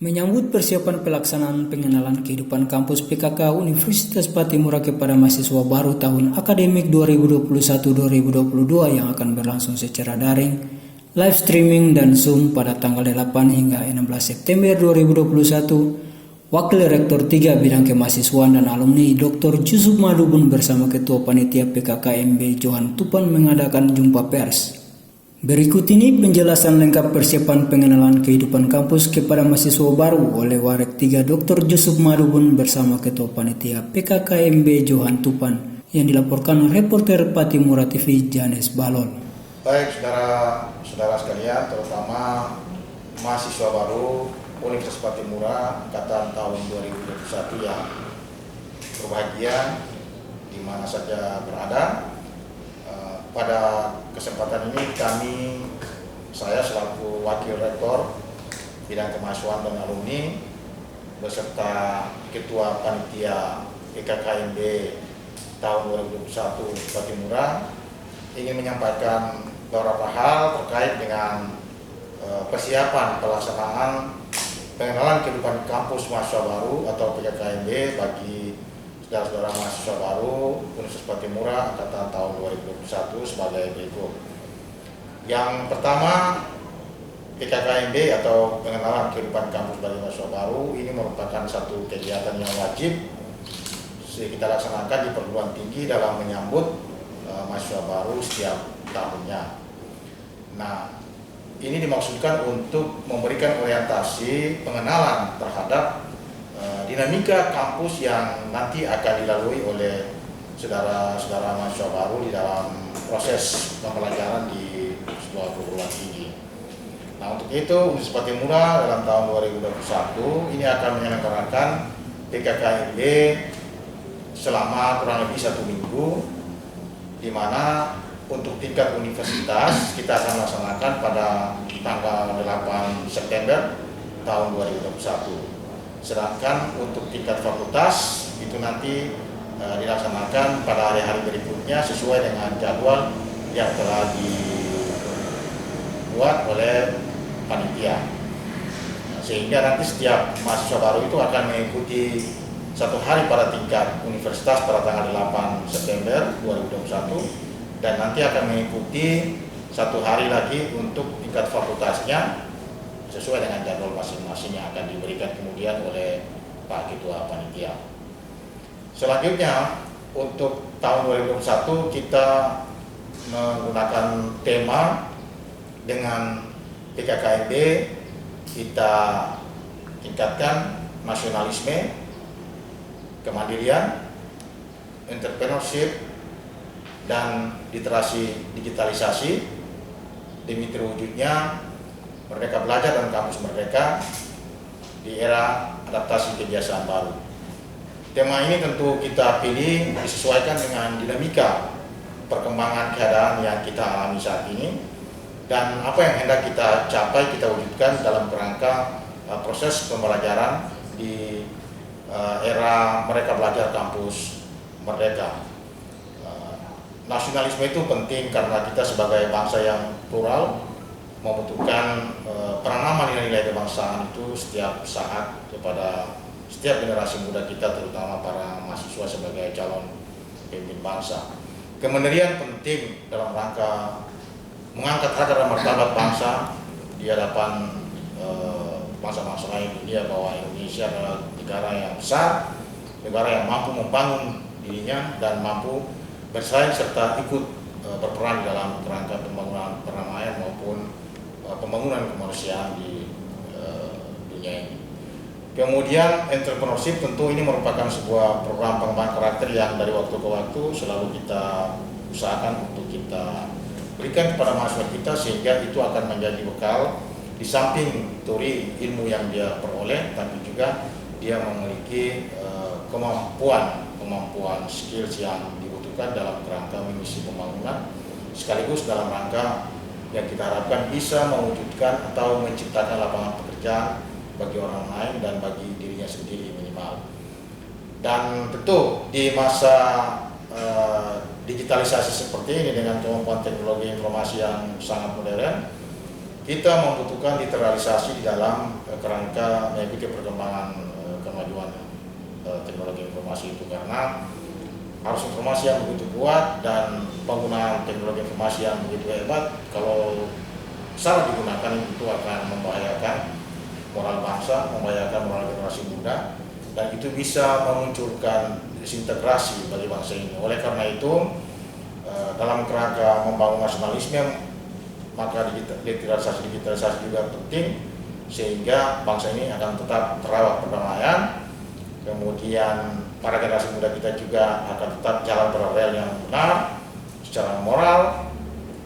Menyambut persiapan pelaksanaan pengenalan kehidupan kampus PKK Universitas Patimura kepada mahasiswa baru tahun akademik 2021-2022 yang akan berlangsung secara daring, live streaming dan Zoom pada tanggal 8 hingga 16 September 2021, Wakil Rektor 3 Bidang Kemahasiswaan dan Alumni Dr. Jusuf Madubun bersama Ketua Panitia PKKMB Johan Tupan mengadakan jumpa pers. Berikut ini penjelasan lengkap persiapan pengenalan kehidupan kampus kepada mahasiswa baru oleh Warek 3 Dr. Jusuf Madubun bersama Ketua Panitia PKKMB Johan Tupan yang dilaporkan reporter Patimura TV Janes Balol. Baik saudara-saudara sekalian, terutama mahasiswa baru Universitas Patimura angkatan tahun 2021 yang berbahagia di mana saja berada. Pada kesempatan ini saya selaku Wakil Rektor Bidang Kemahasiswaan dan Alumni beserta Ketua Panitia PKKMB tahun 2021 Patimura ingin menyampaikan beberapa hal terkait dengan persiapan pelaksanaan pengenalan kehidupan kampus mahasiswa baru atau PKKMB bagi saudara-saudara mahasiswa baru Universitas Patimura angkatan tahun 2021 sebagai berikut. Yang pertama, PKKMB atau pengenalan kehidupan kampus bagi mahasiswa baru ini merupakan satu kegiatan yang wajib kita laksanakan di perguruan tinggi dalam menyambut mahasiswa baru setiap tahunnya. Nah, ini dimaksudkan untuk memberikan orientasi pengenalan terhadap dinamika kampus yang nanti akan dilalui oleh saudara-saudara mahasiswa baru di dalam proses pembelajaran di sebuah perguruan tinggi. Nah, untuk itu Universitas Patimura dalam tahun 2021 ini akan menyelenggarakan PKKMB selama kurang lebih 1 minggu, di mana untuk tingkat universitas kita akan laksanakan pada tanggal 8 September tahun 2021. Sedangkan untuk tingkat fakultas itu nanti dilaksanakan pada hari-hari berikutnya sesuai dengan jadwal yang telah dibuat oleh panitia. Sehingga nanti setiap mahasiswa baru itu akan mengikuti 1 hari pada tingkat universitas pada tanggal 8 September 2021 dan nanti akan mengikuti 1 hari lagi untuk tingkat fakultasnya sesuai dengan jadwal masing-masing yang akan diberikan kemudian oleh Pak Ketua Panitia. Selanjutnya untuk tahun 2021 kita menggunakan tema dengan PKKMB kita tingkatkan nasionalisme, kemandirian, entrepreneurship, dan literasi digitalisasi demi terwujudnya Merdeka Belajar dan Kampus Merdeka di era adaptasi kebiasaan baru. Tema ini tentu kita pilih disesuaikan dengan dinamika perkembangan keadaan yang kita alami saat ini dan apa yang hendak kita capai kita wujudkan dalam kerangka proses pembelajaran di era Merdeka Belajar Kampus Merdeka. Nasionalisme itu penting karena kita sebagai bangsa yang plural membutuhkan penanaman nilai-nilai kebangsaan itu setiap saat kepada setiap generasi muda kita, terutama para mahasiswa sebagai calon pemimpin bangsa. Kemandirian penting dalam rangka mengangkat harkat dan martabat bangsa di hadapan bangsa-bangsa lain dunia bahwa Indonesia adalah negara yang besar, negara yang mampu membangun dirinya dan mampu bersaing serta ikut berperan dalam kerangka pembangunan perdamaian maupun pembangunan kemanusiaan di dunia ini. Kemudian entrepreneurship tentu ini merupakan sebuah program pengembangan karakter yang dari waktu ke waktu selalu kita usahakan untuk kita berikan kepada mahasiswa kita sehingga itu akan menjadi bekal di samping teori ilmu yang dia peroleh, tapi juga dia memiliki kemampuan skills yang dibutuhkan dalam kerangka misi pembangunan sekaligus dalam rangka yang kita harapkan bisa mewujudkan atau menciptakan lapangan pekerjaan bagi orang lain dan bagi dirinya sendiri minimal. Dan tentu di masa digitalisasi seperti ini dengan kemampuan teknologi informasi yang sangat modern, kita membutuhkan literalisasi di dalam kerangka mengikuti perkembangan kemajuan teknologi informasi itu, karena harus informasi yang begitu kuat dan penggunaan teknologi informasi yang begitu hebat, kalau salah digunakan itu akan membahayakan moral bangsa, membahayakan moral generasi muda, dan itu bisa memunculkan disintegrasi bagi bangsa ini. Oleh karena itu, dalam kerangka membangun nasionalisme, maka digitalisasi juga penting, sehingga bangsa ini akan tetap terawat perdamaian. Kemudian para generasi muda kita juga akan tetap jalan paralel yang benar secara moral,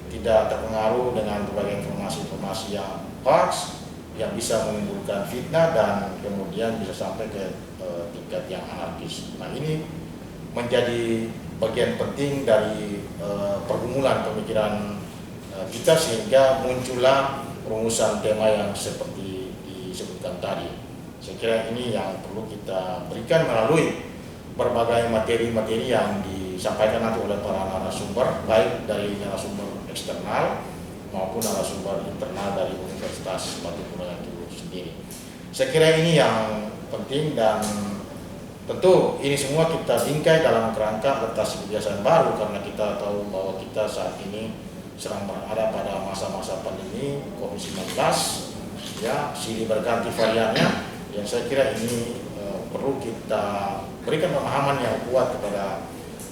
tidak terpengaruh dengan berbagai informasi-informasi yang hoax yang bisa menimbulkan fitnah dan kemudian bisa sampai ke tingkat yang anarkis. Nah, ini menjadi bagian penting dari pergumulan pemikiran kita, sehingga muncullah rumusan tema yang seperti disebutkan tadi. Saya kira ini yang perlu kita berikan melalui berbagai materi-materi yang disampaikan nanti oleh para narasumber, baik dari narasumber eksternal maupun narasumber internal dari Universitas Batu Mura itu sendiri. Saya kira ini yang penting, dan tentu ini semua kita bingkai dalam kerangka adaptasi kebiasaan baru, karena kita tahu bahwa kita saat ini sedang berada pada masa-masa pandemi COVID-19, ya, silih berganti variannya. Yang saya kira ini perlu kita berikan pemahaman yang kuat kepada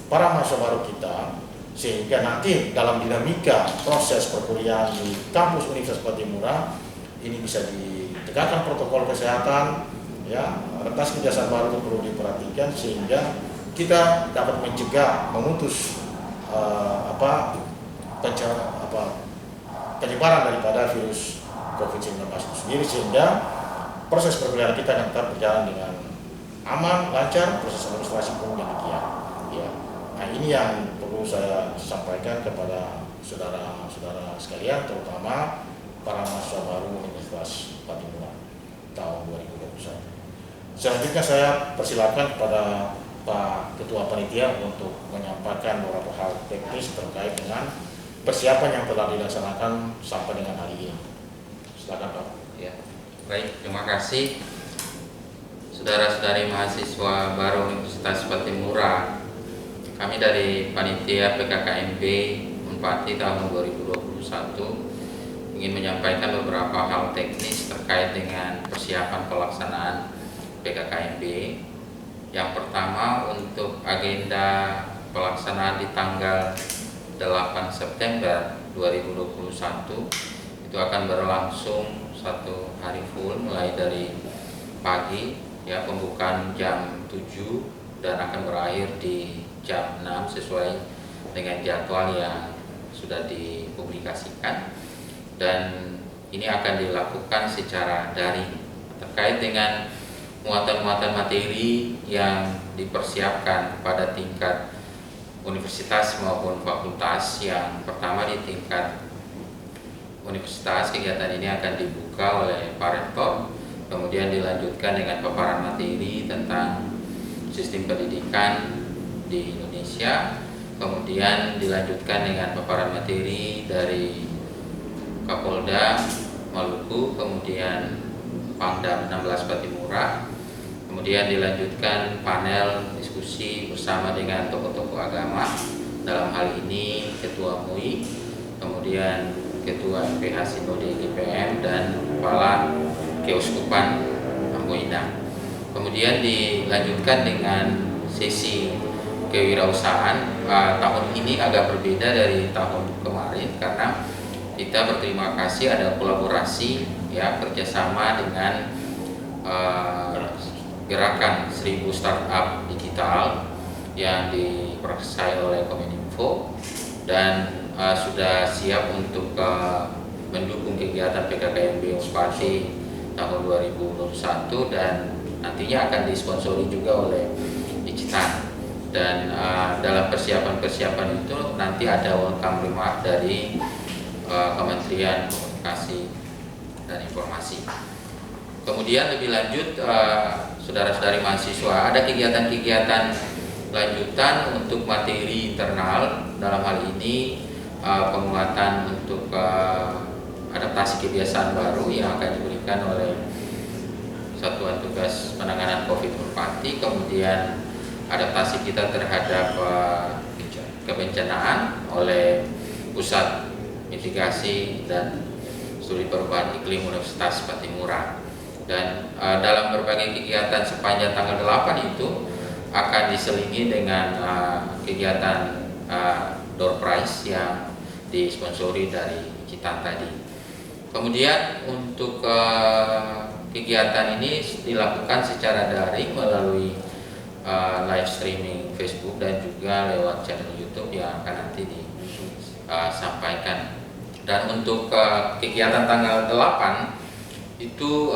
para mahasiswa baru kita, sehingga nanti dalam dinamika proses perkuliahan di kampus Universitas Batu Mura ini bisa ditegakkan protokol kesehatan, ya, adaptasi kebiasaan baru itu perlu diperhatikan, sehingga kita dapat mencegah, memutus penyebaran daripada virus COVID-19 itu sendiri, sehingga proses perkuliahan kita akan tetap berjalan dengan aman, lancar, proses administrasi pun demikian. Ya. Nah, ini yang perlu saya sampaikan kepada saudara-saudara sekalian, terutama para mahasiswa baru Universitas Batu Mura tahun 2021. Selanjutnya saya persilakan kepada Pak Ketua Panitia untuk menyampaikan beberapa hal teknis terkait dengan persiapan yang telah dilaksanakan sampai dengan hari ini. Silakan, Pak. Ya. Baik, terima kasih saudara-saudari mahasiswa baru Universitas Batu Mura. Kami dari Panitia PKKMB Unpati tahun 2021 ingin menyampaikan beberapa hal teknis terkait dengan persiapan pelaksanaan PKKMB. Yang pertama, untuk agenda pelaksanaan di tanggal 8 September 2021 itu akan berlangsung 1 hari full, mulai dari pagi, ya, pembukaan jam 7 dan akan berakhir di jam 6 sesuai dengan jadwal yang sudah dipublikasikan, dan ini akan dilakukan secara daring. Terkait dengan muatan-muatan materi yang dipersiapkan pada tingkat universitas maupun fakultas, yang pertama di tingkat universitas, kegiatan ini akan dibuka oleh Pak Rektor, kemudian dilanjutkan dengan paparan materi tentang sistem pendidikan di Indonesia, kemudian dilanjutkan dengan paparan materi dari Kapolda Maluku, kemudian Pangdam 16 Batu Mura, kemudian dilanjutkan panel diskusi bersama dengan tokoh-tokoh agama, dalam hal ini Ketua MUI, kemudian Ketua MPH Sinode GPM, dan Kepala Keuskupan Amboina. Kemudian dilanjutkan dengan sesi kewirausahaan. Tahun ini agak berbeda dari tahun kemarin karena kita berterima kasih ada kolaborasi, ya, kerjasama dengan gerakan 1000 startup digital yang diprakarsai oleh Kominfo, dan sudah siap untuk mendukung kegiatan PKKMB Unpati tahun 2021, dan nantinya akan disponsori juga oleh Icitan. Dan dalam persiapan-persiapan itu nanti ada welcome remark dari Kementerian Komunikasi dan Informasi. Kemudian lebih lanjut, saudara-saudari mahasiswa, ada kegiatan-kegiatan lanjutan untuk materi internal, dalam hal ini penguatan untuk adaptasi kebiasaan baru yang akan diberikan oleh Satuan Tugas Penanganan COVID Merpati, kemudian adaptasi kita terhadap kebencanaan oleh Pusat Mitigasi dan Studi Perubahan Iklim Universitas Patimura. Dan dalam berbagai kegiatan sepanjang tanggal 8 itu akan diselingi dengan kegiatan door prize yang disponsori dari kita tadi. Kemudian untuk kegiatan ini dilakukan secara daring melalui live streaming Facebook dan juga lewat channel YouTube yang akan nanti disampaikan. Dan untuk kegiatan tanggal 8 itu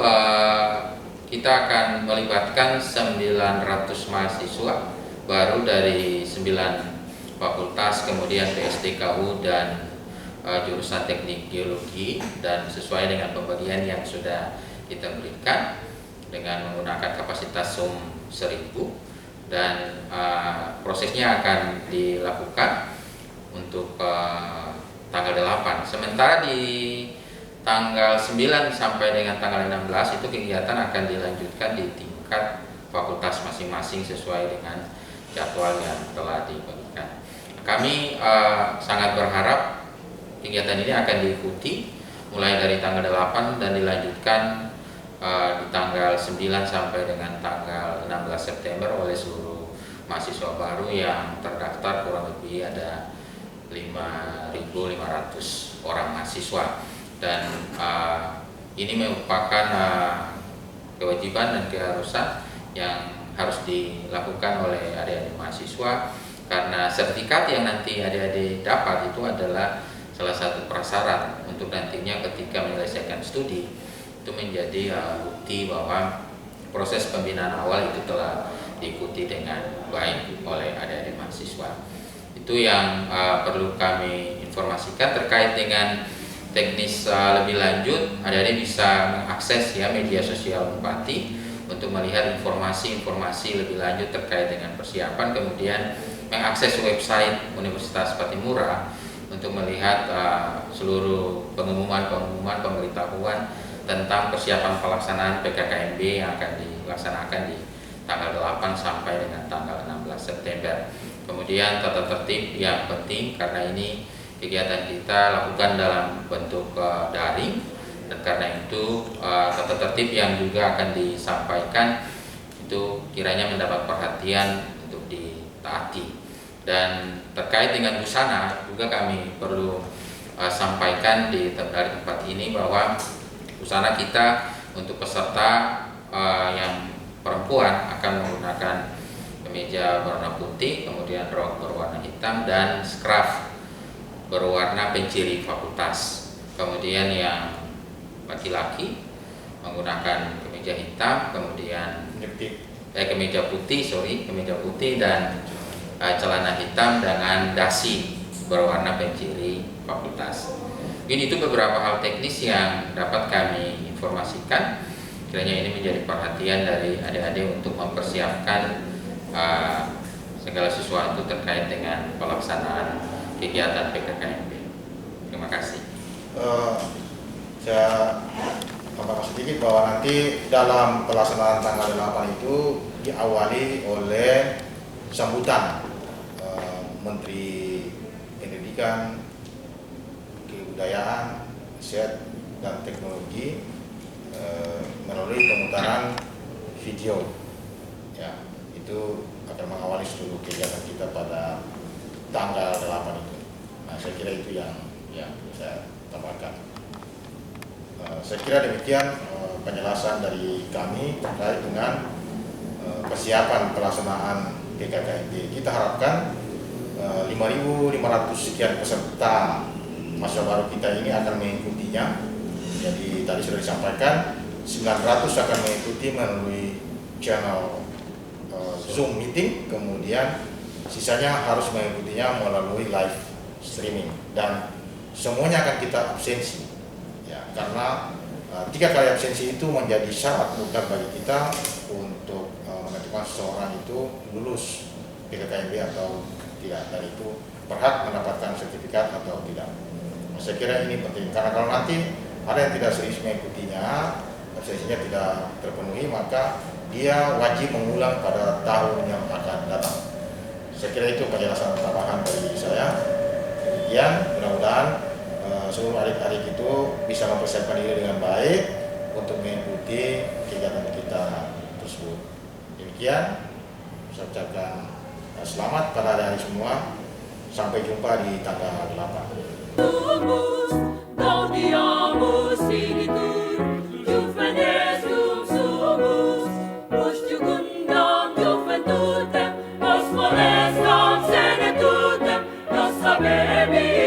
kita akan melibatkan 900 mahasiswa baru dari 9 fakultas, kemudian PSDKU dan jurusan teknik geologi, dan sesuai dengan pembagian yang sudah kita berikan dengan menggunakan kapasitas Zoom 1000, dan prosesnya akan dilakukan untuk tanggal 8. Sementara di tanggal 9 sampai dengan tanggal 16 itu kegiatan akan dilanjutkan di tingkat fakultas masing-masing sesuai dengan jadwal yang telah dibagikan. Kami sangat berharap kegiatan ini akan diikuti mulai dari tanggal 8 dan dilanjutkan di tanggal 9 sampai dengan tanggal 16 September oleh seluruh mahasiswa baru yang terdaftar, kurang lebih ada 5.500 orang mahasiswa. Dan ini merupakan kewajiban dan keharusan yang harus dilakukan oleh adik-adik mahasiswa, karena sertifikat yang nanti adik-adik dapat itu adalah salah satu prasyarat untuk nantinya ketika menyelesaikan studi itu menjadi bukti bahwa proses pembinaan awal itu telah diikuti dengan baik oleh adik-adik mahasiswa. Itu yang perlu kami informasikan. Terkait dengan teknis lebih lanjut, adik-adik bisa mengakses media sosial Merpati untuk melihat informasi-informasi lebih lanjut terkait dengan persiapan, kemudian mengakses website Universitas Patimura untuk melihat seluruh pengumuman pemberitahuan tentang persiapan pelaksanaan PKKMB yang akan dilaksanakan di tanggal 8 sampai dengan tanggal 16 September. Kemudian tata tertib yang penting, karena ini kegiatan kita lakukan dalam bentuk daring, dan karena itu tata tertib yang juga akan disampaikan itu kiranya mendapat perhatian untuk ditaati. Dan terkait dengan busana juga kami perlu sampaikan dari tempat ini bahwa busana kita untuk peserta yang perempuan akan menggunakan kemeja berwarna putih, kemudian rok berwarna hitam, dan scarf berwarna penciri fakultas. Kemudian yang laki-laki menggunakan kemeja hitam, kemudian kemeja putih dan celana hitam dengan dasi berwarna penciri fakultas. Mungkin itu beberapa hal teknis yang dapat kami informasikan. Kiranya ini menjadi perhatian dari adik-adik untuk mempersiapkan segala sesuatu terkait dengan pelaksanaan kegiatan PKKMB. Terima kasih. Saya tambahkan sedikit bahwa nanti dalam pelaksanaan tanggal 8 itu diawali oleh sambutan Menteri Pendidikan, Kebudayaan, Riset dan Teknologi melalui pemutaran video. Ya, itu akan mengawali seluruh kegiatan kita pada tanggal 8 itu. Nah, saya kira itu yang saya tambahkan. Saya kira demikian penjelasan dari kami terkait dengan persiapan pelaksanaan PKKMB. Kita harapkan 5.500 sekian peserta mahasiswa baru kita ini akan mengikutinya. Jadi tadi sudah disampaikan 900 akan mengikuti melalui channel Zoom meeting, kemudian sisanya harus mengikutinya melalui live streaming, dan semuanya akan kita absensi ya, karena 3 kali absensi itu menjadi syarat mutlak bagi kita untuk menentukan seseorang itu lulus PKKMB atau tidak, dan itu berhak mendapatkan sertifikat atau tidak. Saya kira ini penting, karena kalau nanti ada yang tidak serius mengikutinya, absensinya tidak terpenuhi, maka dia wajib mengulang pada tahun yang akan datang. Saya kira itu penjelasan tambahan dari saya. Demikian, mudah-mudahan seluruh adik-adik itu bisa mempersiapkan diri dengan baik untuk mengikuti kegiatan kita tersebut. Demikian, saya ucapkan selamat pada adik-adik semua. Sampai jumpa di tanggal 8. Gaudiamus Spiritus, Juvenes cum sumus, plus jucundam juventutem, os molestam senetutem, nos habebi